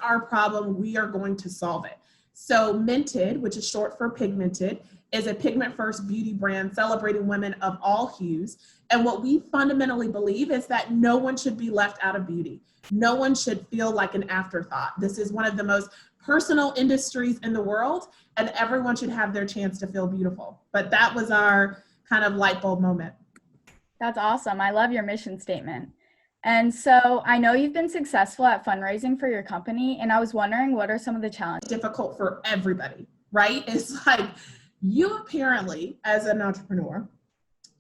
our problem, we are going to solve it. So Mented, which is short for pigmented, is a pigment first beauty brand celebrating women of all hues. And what we fundamentally believe is that no one should be left out of beauty. No one should feel like an afterthought. This is one of the most personal industries in the world, and everyone should have their chance to feel beautiful. But that was our kind of light bulb moment. That's awesome. I love your mission statement. And so I know you've been successful at fundraising for your company, and I was wondering, what are some of the challenges? Difficult for everybody, right? It's like you apparently, as an entrepreneur,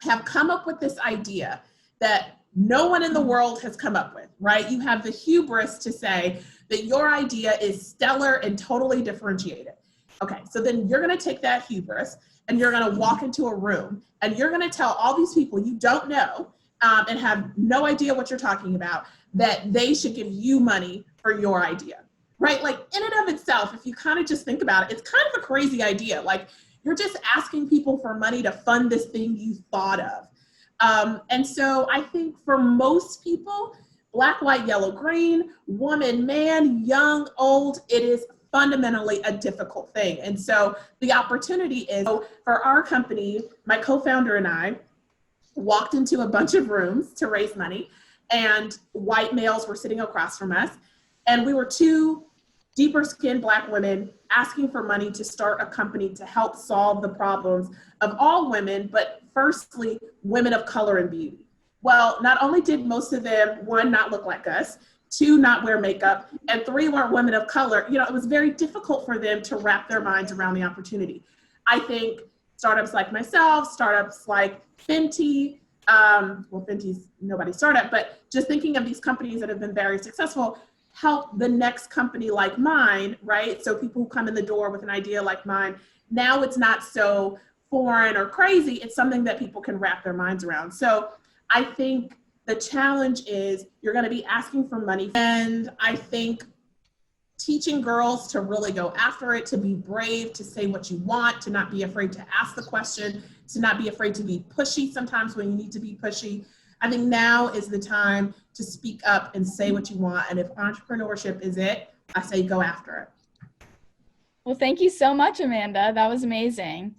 have come up with this idea that no one in the world has come up with, right? You have the hubris to say that your idea is stellar and totally differentiated. Okay, so then you're going to take that hubris and you're going to walk into a room and you're going to tell all these people you don't know and have no idea what you're talking about that they should give you money for your idea, right? Like in and of itself, if you kind of just think about it, it's kind of a crazy idea. Like you're just asking people for money to fund this thing you thought of. And so I think for most people, black, white, yellow, green, woman, man, young, old, it is fundamentally a difficult thing. And so the opportunity is, for our company, my co-founder and I walked into a bunch of rooms to raise money, and white males were sitting across from us. And we were two deeper skinned black women asking for money to start a company to help solve the problems of all women, but firstly, women of color and beauty. Well, not only did most of them, one, not look like us, two, not wear makeup, and three, weren't women of color, it was very difficult for them to wrap their minds around the opportunity. I think startups like myself, startups like Fenty, Fenty's nobody's startup, but just thinking of these companies that have been very successful, help the next company like mine, right? So people who come in the door with an idea like mine, now it's not so foreign or crazy. It's something that people can wrap their minds around. So I think the challenge is you're going to be asking for money. And I think teaching girls to really go after it, to be brave, to say what you want, to not be afraid to ask the question, to not be afraid to be pushy sometimes when you need to be pushy. I think now is the time to speak up and say what you want. And if entrepreneurship is it, I say go after it. Well, thank you so much, Amanda. That was amazing.